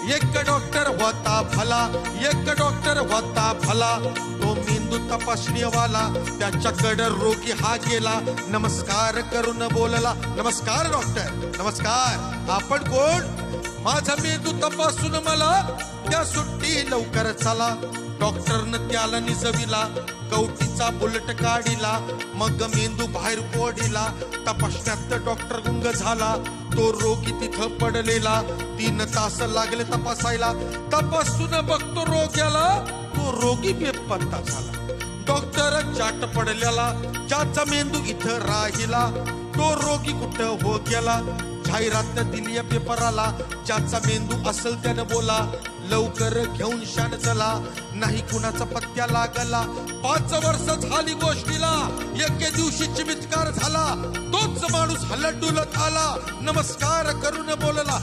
एक डॉक्टर होता भला, एक डॉक्टर होता भला, तो मेंदू तपासणीवाला. त्याच्याकडे रोगी हा गेला, नमस्कार करून बोलला. नमस्कार डॉक्टर, नमस्कार. आपण कोण? माझा मेंदू तपासून मला त्या सुट्टी लवकर चला. डॉक्टरनं त्याला निजविला, कवटीचा बुलेट काढिला, मग मेंदू बाहेर ओढिला. तपासण्यात डॉक्टर गुंग झाला, तो रोगी तिथं पडलेला. 3 तास लागले तपासायला. तपासून बघतो रोग्याला, तो रोगी बेपत्ता झाला. डॉक्टर चाट पडलेला, ज्याचा मेंदू इथं राहिला, तो रोगी कुठं हो गेला. जाहिरात दिली पेपराला, ज्याचा मेंदू असेल त्यानं बोला, लवकर घेऊन शान चला. नाही कुणाचा पत्त्या लागला. 5 वर्ष झाली गोष्टीला, एके दिवशी चमत्कार झाला. तोच माणूस हलत डुलत आला, नमस्कार करून बोलला.